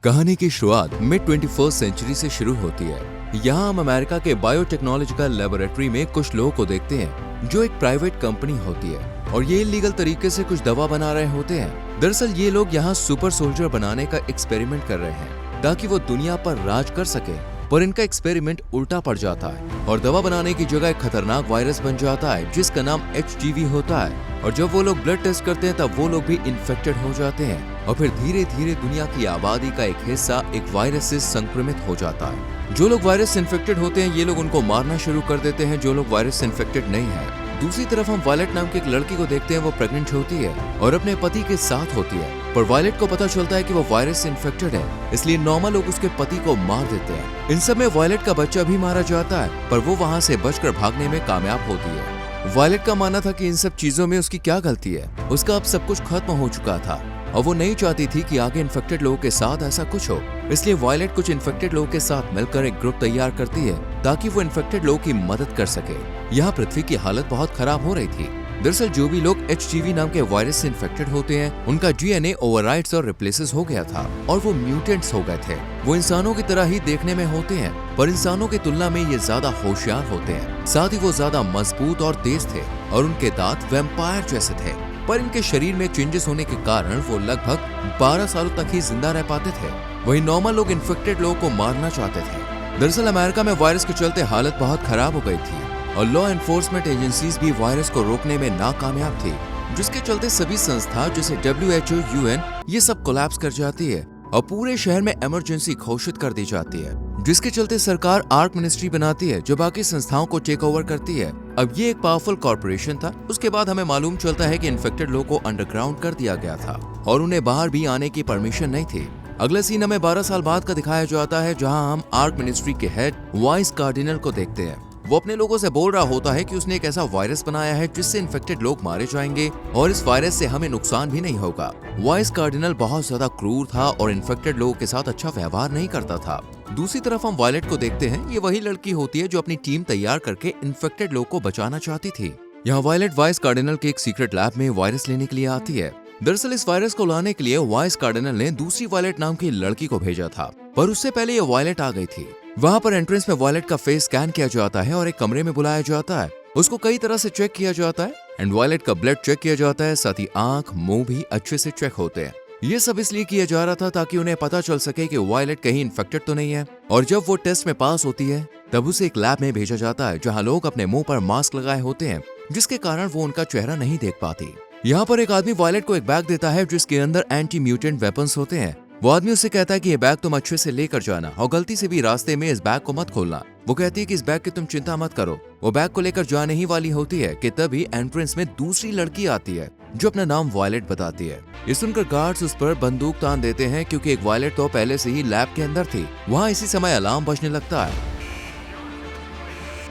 कहानी की शुरुआत मिड 21st सेंचुरी से शुरू होती है। यहाँ हम अमेरिका के बायोटेक्नोलॉजिकल लेबोरेटरी में कुछ लोगों को देखते हैं जो एक प्राइवेट कंपनी होती है और ये इलीगल तरीके से कुछ दवा बना रहे होते हैं। दरअसल ये लोग यहाँ सुपर सोल्जर बनाने का एक्सपेरिमेंट कर रहे हैं ताकि वो दुनिया पर राज कर सके, पर इनका एक्सपेरिमेंट उल्टा पड़ जाता है और दवा बनाने की जगह एक खतरनाक वायरस बन जाता है जिसका नाम HGV होता है। और जब वो लोग ब्लड टेस्ट करते हैं तब वो लोग भी इन्फेक्टेड हो जाते हैं और फिर धीरे धीरे दुनिया की आबादी का एक हिस्सा एक वायरस से संक्रमित हो जाता है। जो लोग वायरस से इन्फेक्टेड होते हैं ये लोग उनको मारना शुरू कर देते हैं जो लोग वायरस से इन्फेक्टेड नहीं है। दूसरी तरफ हम वायलेट नाम की एक लड़की को देखते हैं। वो प्रेग्नेंट होती है और अपने पति के साथ होती है, पर वायलेट को पता चलता है कि वो वायरस से इन्फेक्टेड है, इसलिए नॉर्मल लोग उसके पति को मार देते हैं। इन सब में वायलेट का बच्चा भी मारा जाता है, पर वो वहाँ से बचकर भागने में कामयाब होती है। वायलेट का मानना था कि इन सब चीजों में उसकी क्या गलती है, उसका अब सब कुछ खत्म हो चुका था और वो नहीं चाहती थी कि आगे इन्फेक्टेड लोगों के साथ ऐसा कुछ हो। इसलिए वायलेट कुछ इन्फेक्टेड लोगों के साथ मिलकर एक ग्रुप तैयार करती है ताकि वो इन्फेक्टेड लोगों की मदद कर सके। यहाँ पृथ्वी की हालत बहुत खराब हो रही थी। दरअसल जो भी लोग HGV नाम के वायरस से इन्फेक्टेड होते हैं उनका DNA ओवरराइड्स और रिप्लेसेस हो गया था और वो म्यूटेंट्स हो गए थे। वो इंसानों की तरह ही देखने में होते हैं, पर इंसानों की तुलना में ये ज्यादा होशियार होते हैं। साथ ही वो ज्यादा मजबूत और तेज थे और उनके दांत वैम्पायर जैसे थे, पर इनके शरीर में चेंजेस होने के कारण वो लगभग 12 सालों तक ही जिंदा रह पाते थे। वहीं नॉर्मल लोग इन्फेक्टेड लोगों को मारना चाहते थे। दरअसल अमेरिका में वायरस के चलते हालत बहुत खराब हो गई थी और लॉ एनफोर्समेंट एजेंसीज भी वायरस को रोकने में नाकामयाब थी, जिसके चलते सभी संस्था जैसे WHO, UN ये सब कोलैप्स कर जाती है और पूरे शहर में इमरजेंसी घोषित कर दी जाती है, जिसके चलते सरकार आर्क मिनिस्ट्री बनाती है जो बाकी संस्थाओं को टेक ओवर करती है। अब ये एक पावरफुल कॉर्पोरेशन था। उसके बाद हमें मालूम चलता है कि इन्फेक्टेड लोगों को अंडरग्राउंड कर दिया गया था और उन्हें बाहर भी आने की परमिशन नहीं थी। अगला सीन हमें 12 साल बाद का दिखाया जाता है जहां हम आर्क मिनिस्ट्री के हेड वाइस कार्डिनल को देखते हैं। वो अपने लोगों से बोल रहा होता है कि उसने एक ऐसा वायरस बनाया है जिससे इन्फेक्टेड लोग मारे जाएंगे और इस वायरस से हमें नुकसान भी नहीं होगा। वाइस कार्डिनल बहुत ज्यादा क्रूर था और इन्फेक्टेड लोगों के साथ अच्छा व्यवहार नहीं करता था। दूसरी तरफ हम वायलेट को देखते हैं। ये वही लड़की होती है जो अपनी टीम तैयार करके इन्फेक्टेड लोग को बचाना चाहती थी। यहाँ वायलेट वाइस कार्डिनल के एक सीक्रेट लैब में वायरस लेने के लिए आती है। दरअसल इस वायरस को लाने के लिए वाइस कार्डिनल ने दूसरी वायलेट नाम की लड़की को भेजा था, पर उससे पहले ये वायलेट आ गई थी। वहाँ पर एंट्रेंस में वायलेट का फेस स्कैन किया जाता है और एक कमरे में बुलाया जाता है। उसको कई तरह से चेक किया जाता है एंड वायलेट का ब्लड चेक किया जाता है, साथ ही आंख मुंह भी अच्छे से चेक होते हैं। ये सब इसलिए किया जा रहा था ताकि उन्हें पता चल सके कि वायलेट कहीं इन्फेक्टेड तो नहीं है। और जब वो टेस्ट में पास होती है तब उसे एक लैब में भेजा जाता है जहाँ लोग अपने मुंह पर मास्क लगाए होते हैं, जिसके कारण वो उनका चेहरा नहीं देख पाती। यहाँ पर एक आदमी वायलेट को एक बैग देता है जिसके अंदर एंटी म्यूटेंट वेपन्स होते हैं। वो आदमी उससे कहता है कि ये बैग तुम अच्छे से लेकर जाना और गलती से भी रास्ते में इस बैग को मत खोलना। वो कहती है कि इस बैग की तुम चिंता मत करो। वो बैग को लेकर जाने ही वाली होती है कि तभी एंट्रेंस में दूसरी लड़की आती है जो अपना नाम वायलेट बताती है। ये सुनकर गार्ड्स उस पर बंदूक तान देते हैं क्योंकि एक वायलेट तो पहले से ही लैब के अंदर थी। वहाँ इसी समय अलार्म बजने लगता है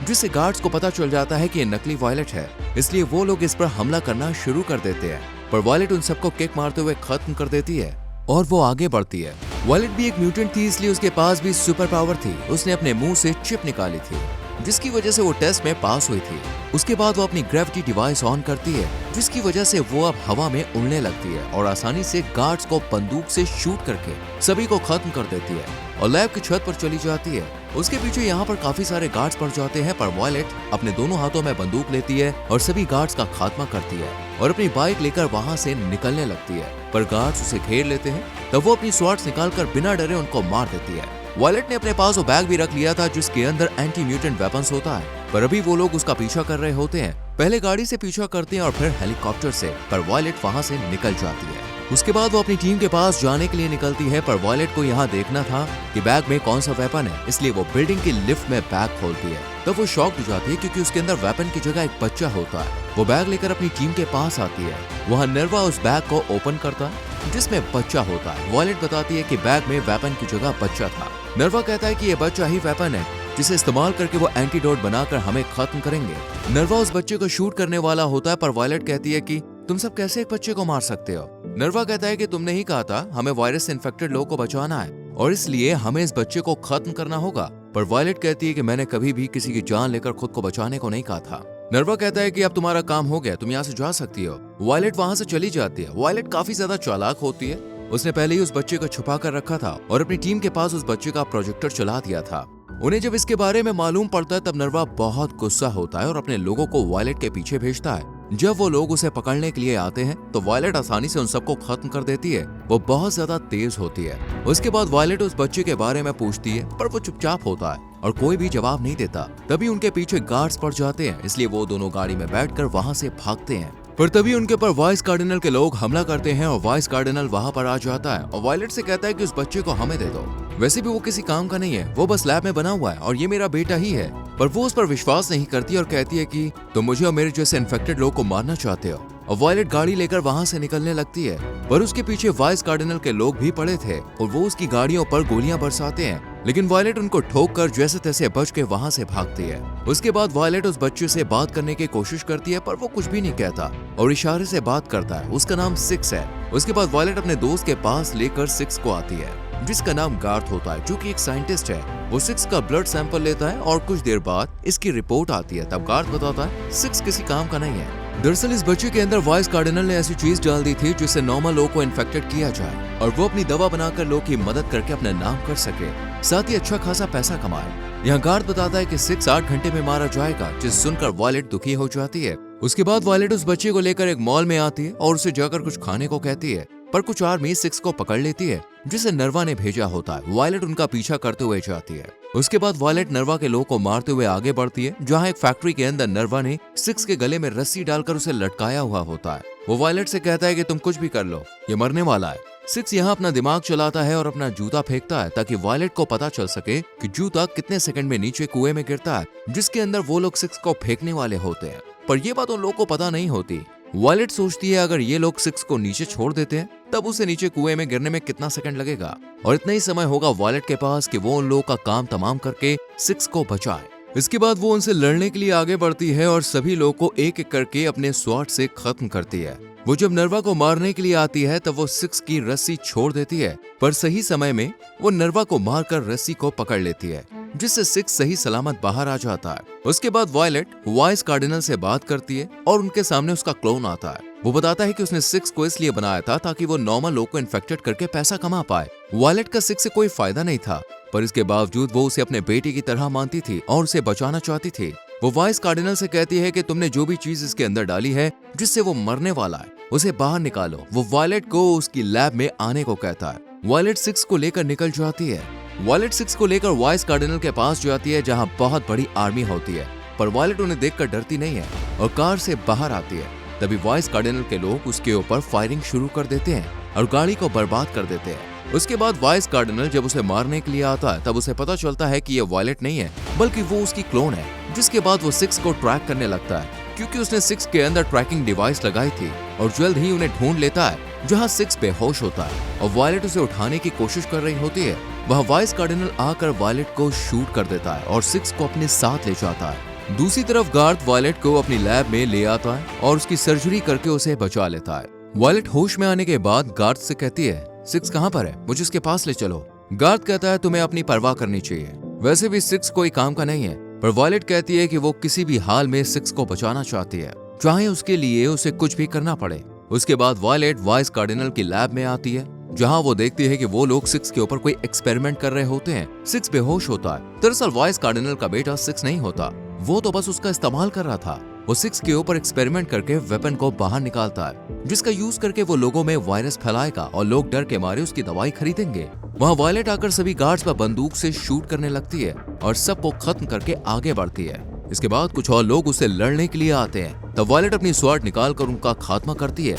जिससे गार्ड्स को पता चल जाता है कि ये नकली वायलेट है, इसलिए वो लोग इस पर हमला करना शुरू कर देते हैं। पर वायलेट उन सबको किक मारते हुए खत्म कर देती है और वो आगे बढ़ती है। वायलेट भी एक म्यूटेंट थी, इसलिए उसके पास भी सुपर पावर थी। उसने अपने मुंह से चिप निकाली थी जिसकी वजह से वो टेस्ट में पास हुई थी। उसके बाद वो अपनी ग्रेविटी डिवाइस ऑन करती है जिसकी वजह से वो अब हवा में उड़ने लगती है और आसानी से गार्ड्स को बंदूक से शूट करके सभी को खत्म कर देती है और लैब की छत पर चली जाती है। उसके पीछे यहाँ पर काफी सारे गार्ड्स पड़ जाते हैं, पर वायलेट अपने दोनों हाथों में बंदूक लेती है और सभी गार्ड्स का खात्मा करती है और अपनी बाइक लेकर वहाँ से निकलने लगती है। पर गार्ड्स उसे घेर लेते हैं, तब वो अपनी स्वॉर्ड्स निकालकर बिना डरे उनको मार देती है। वायलेट ने अपने पास वो बैग भी रख लिया था जिसके अंदर एंटी म्यूटेंट वेपन्स होता है, पर अभी वो लोग उसका पीछा कर रहे होते हैं। पहले गाड़ी से पीछा करते हैं और फिर हेलीकॉप्टर से, पर वायलेट वहाँ से निकल जाती है। उसके बाद वो अपनी टीम के पास जाने के लिए निकलती है, पर वायलेट को यहाँ देखना था कि बैग में कौन सा वेपन है, इसलिए वो बिल्डिंग की लिफ्ट में बैग खोलती है। तब वो शॉक हो जाती है क्योंकि उसके अंदर वेपन की जगह एक बच्चा होता है। वो बैग लेकर अपनी टीम के पास आती है। वहाँ नर्वा उस बैग को ओपन करता है जिसमें बच्चा होता है। वायलेट बताती है कि बैग में वेपन की जगह बच्चा था। नर्वा कहता है कि ये बच्चा ही वेपन है जिसे इस्तेमाल करके वो एंटीडोट बनाकर हमें खत्म करेंगे। नर्वा उस बच्चे को शूट करने वाला होता है, पर वायलेट कहती है कि तुम सब कैसे एक बच्चे को मार सकते हो। नर्वा कहता है कि तुमने ही कहा था हमें वायरस से इन्फेक्टेड लोगों को बचाना है और इसलिए हमें इस बच्चे को खत्म करना होगा। पर वायलेट कहती है कि मैंने कभी भी किसी की जान लेकर खुद को बचाने को नहीं कहा था। नर्वा कहता है कि अब तुम्हारा काम हो गया, तुम यहाँ से जा सकती हो। वायलेट वहाँ से चली जाती है। वायलेट काफी ज्यादा चालाक होती है उसने पहले ही उस बच्चे को छुपा कर रखा था और अपनी टीम के पास उस बच्चे का प्रोजेक्टर चला दिया था। उन्हें जब इसके बारे में मालूम पड़ता है तब नर्वा बहुत गुस्सा होता है और अपने लोगों को वायलेट के पीछे भेजता है। जब वो लोग उसे पकड़ने के लिए आते हैं तो वायलेट आसानी से उन सबको खत्म कर देती है। वो बहुत ज्यादा तेज होती है। उसके बाद वायलेट उस बच्चे के बारे में पूछती है पर वो चुपचाप होता है और कोई भी जवाब नहीं देता। तभी उनके पीछे गार्ड्स पड़ जाते हैं, इसलिए वो दोनों गाड़ी में बैठकर वहां से भागते हैं। पर तभी उनके ऊपर वाइस कार्डिनल के लोग हमला करते हैं और वाइस कार्डिनल वहां पर आ जाता है और वायलेट से कहता है कि उस बच्चे को हमें दे दो। वैसे भी वो किसी काम का नहीं है, वो बस लैब में बना हुआ है और ये मेरा बेटा ही है। पर वो उस पर विश्वास नहीं करती और कहती है कि तुम मुझे और मेरे जैसे इन्फेक्टेड लोग को मारना चाहते हो। और वायलेट गाड़ी लेकर वहां से निकलने लगती है, पर उसके पीछे वाइस कार्डिनल के लोग भी पड़े थे और वो उसकी गाड़ियों पर गोलियां बरसाते हैं। लेकिन वायलेट उनको ठोक कर जैसे तैसे बच के वहां से भागती है। उसके बाद वायलेट उस बच्चे से बात करने की कोशिश करती है पर वो कुछ भी नहीं कहता और इशारे से बात करता है। उसका नाम सिक्स है। उसके बाद वायलेट अपने दोस्त के पास लेकर सिक्स को आती है जिसका नाम गार्थ होता है, जो कि एक साइंटिस्ट है। वो सिक्स का ब्लड सैंपल लेता है और कुछ देर बाद इसकी रिपोर्ट आती है। तब गार्थ बताता है सिक्स किसी काम का नहीं है। दरअसल इस बच्चे के अंदर वाइस कार्डिनल ने ऐसी चीज डाल दी थी जिससे नॉर्मल लोगों को इन्फेक्टेड किया जाए और वो अपनी दवा बनाकर लोगों की मदद करके अपना नाम कर सके, साथ ही अच्छा खासा पैसा कमाए। यहाँ गार्थ बताता है कि सिक्स 8 घंटे में मारा जाएगा, जिसे सुनकर वायलेट दुखी हो जाती है। उसके बाद वायलेट उस बच्चे को लेकर एक मॉल में आती है और उसे जाकर कुछ खाने को कहती है, पर कुछ आर्मी सिक्स को पकड़ लेती है जिसे नर्वा ने भेजा होता है। वायलेट उनका पीछा करते हुए जाती है। उसके बाद वायलेट नर्वा के लोगों को मारते हुए आगे बढ़ती है, जहां एक फैक्ट्री के अंदर नर्वा ने सिक्स के गले में रस्सी डालकर उसे लटकाया हुआ होता है। वो वायलेट से कहता है कि तुम कुछ भी कर लो, ये मरने वाला है। सिक्स यहाँ अपना दिमाग चलाता है और अपना जूता फेंकता है ताकि वायलेट को पता चल सके कि जूता कितने सेकंड में नीचे कुएं में गिरता है, जिसके अंदर वो लोग सिक्स को फेंकने वाले होते हैं। पर ये बात उन लोगों को पता नहीं होती। वायलेट सोचती है अगर ये लोग सिक्स को नीचे छोड़ देते हैं तब उसे नीचे कुएं में गिरने में कितना सेकंड लगेगा और इतना ही समय होगा वायलेट के पास कि वो उन लोगों का काम तमाम करके सिक्स को बचाए। इसके बाद वो उनसे लड़ने के लिए आगे बढ़ती है और सभी लोगों को एक एक करके अपने स्वॉर्ड से खत्म करती है। वो जब नर्वा को मारने के लिए आती है तब वो सिक्स की रस्सी छोड़ देती है, पर सही समय में वो नर्वा को मारकर रस्सी को पकड़ लेती है, जिससे सिक्स सही सलामत बाहर आ जाता है। उसके बाद वायलेट वाइस कार्डिनल से बात करती है और उनके सामने उसका क्लोन आता है। वो बताता है कि उसने सिक्स को इसलिए बनाया था ताकि वो नॉर्मल लोग को इन्फेक्टेड करके पैसा कमा पाए। वायलेट का सिक्स से कोई फायदा नहीं था, पर इसके बावजूद वो उसे अपने बेटे की तरह मानती थी और उसे बचाना चाहती थी। वो वाइस कार्डिनल से कहती है कि तुमने जो भी चीज इसके अंदर डाली है जिससे वो मरने वाला है, उसे बाहर निकालो। वो वायलेट को उसकी लैब में आने को कहता है। वायलेट सिक्स को लेकर निकल जाती है। वायलेट सिक्स को लेकर वाइस कार्डिनल के पास जाती है जहां बहुत बड़ी आर्मी होती है, पर वायलेट उन्हें देखकर डरती नहीं है और कार से बाहर आती है। तभी वाइस कार्डिनल के लोग उसके ऊपर फायरिंग शुरू कर देते हैं और गाड़ी को बर्बाद कर देते हैं। उसके बाद वाइस कार्डिनल जब उसे मारने के लिए आता है तब उसे पता चलता है कि ये वायलेट नहीं है बल्कि वो उसकी क्लोन है। जिसके बाद वो सिक्स को ट्रैक करने लगता है क्योंकि उसने सिक्स के अंदर ट्रैकिंग डिवाइस लगाई थी और जल्द ही उन्हें ढूंढ लेता है जहां सिक्स बेहोश होता है और वायलेट उसे उठाने की कोशिश कर रही होती है। वहां वाइस कार्डिनल आकर वायलेट को शूट कर देता है और सिक्स को अपने साथ ले जाता है। दूसरी तरफ गार्थ वायलेट को अपनी लैब में ले आता है और उसकी सर्जरी करके उसे बचा लेता है। वायलेट होश में आने के बाद गार्थ से कहती है सिक्स कहाँ पर है, मुझे उसके पास ले चलो। गार्थ कहता है तुम्हें अपनी परवाह करनी चाहिए, वैसे भी सिक्स कोई काम का नहीं है। पर वायलेट कहती है कि वो किसी भी हाल में सिक्स को बचाना चाहती है, चाहे उसके लिए उसे कुछ भी करना पड़े। उसके बाद वायलेट वाइस कार्डिनल की लैब में आती है जहां वो देखती है कि वो लोग सिक्स के ऊपर कोई एक्सपेरिमेंट कर रहे होते हैं। सिक्स बेहोश होता है। दरअसल वाइस कार्डिनल का बेटा सिक्स नहीं होता, वो तो बस उसका इस्तेमाल कर रहा था। वो सिक्स के ऊपर एक्सपेरिमेंट करके वेपन को बाहर निकालता है जिसका यूज करके वो लोगों में वायरस फैलाएगा और लोग डर के मारे उसकी दवाई खरीदेंगे। वहाँ वायलेट आकर सभी गार्ड्स पर बंदूक से शूट करने लगती है और सबको खत्म करके आगे बढ़ती है। इसके बाद कुछ और लोग उसे लड़ने के लिए आते हैं, तब वायलेट अपनी स्वॉर्ड निकालकर उनका खात्मा करती है।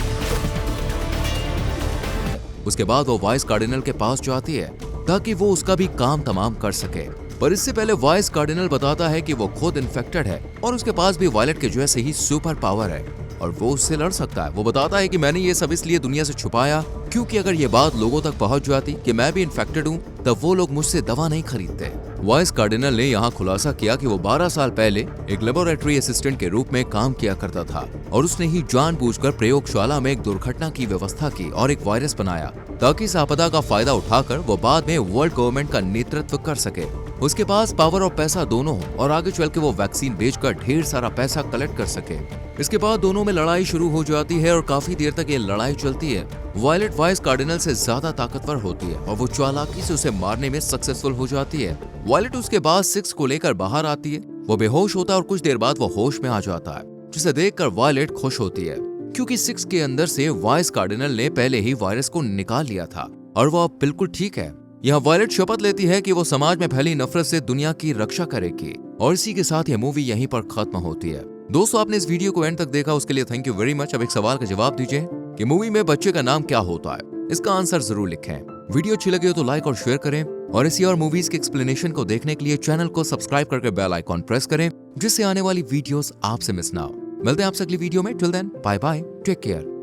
उसके बाद वो वाइस कार्डिनल के पास जाती है ताकि वो उसका भी काम तमाम कर सके। पर इससे पहले वाइस कार्डिनल बताता है कि वो खुद इन्फेक्टेड है और उसके पास भी वायलेट के जैसे ही सुपर पावर है और वो उससे लड़ सकता है। वो बताता है कि मैंने ये सब इसलिए दुनिया से छुपाया क्योंकि अगर ये बात लोगों तक पहुंच जाती कि मैं भी इन्फेक्टेड हूँ तब वो लोग मुझसे दवा नहीं खरीदते। वाइस कार्डिनल ने यहाँ खुलासा किया कि वो 12 साल पहले एक लेबोरेटरी असिस्टेंट के रूप में काम किया करता था और उसने ही जानबूझकर प्रयोगशाला में एक दुर्घटना की व्यवस्था की और एक वायरस बनाया ताकि इस आपदा का फायदा उठाकर वो बाद में वर्ल्ड गवर्नमेंट का नेतृत्व कर सके। उसके पास पावर और पैसा दोनों हो और आगे चल के वो वैक्सीन बेचकर ढेर सारा पैसा कलेक्ट कर सके। इसके बाद दोनों में लड़ाई शुरू हो जाती है और काफी देर तक ये लड़ाई चलती है। वायलेट वाइस कार्डिनल से ज्यादा ताकतवर होती है और वो चालाकी से उसे मारने में सक्सेसफुल हो जाती है। वायलेट उसके बाद 6 को लेकर बाहर आती है। वो बेहोश होता है और कुछ देर बाद वो होश में आ जाता है, जिसे देखकर वायलेट खुश होती है क्योंकि 6 के अंदर से वाइस कार्डिनल ने पहले ही वायरस को निकाल लिया था और वो अब बिल्कुल ठीक है। यहाँ वायलेट शपथ लेती है कि वो समाज में फैली नफरत से दुनिया की रक्षा करेगी और इसी के साथ ये मूवी यहीं पर खत्म होती है। दोस्तों, आपने इस वीडियो को एंड तक देखा, उसके लिए थैंक यू वेरी मच। अब एक सवाल का जवाब दीजिए कि मूवी में बच्चे का नाम क्या होता है। इसका आंसर जरूर लिखें। वीडियो अच्छी लगी हो तो लाइक और शेयर करें और इसी और मूवीज के एक्सप्लेनेशन को देखने के लिए चैनल को सब्सक्राइब करके बेल आइकॉन प्रेस करें, जिससे आने वाली वीडियोस आपसे मिस ना हो। मिलते हैं आपसे अगली वीडियो में। Till then, bye bye, take care.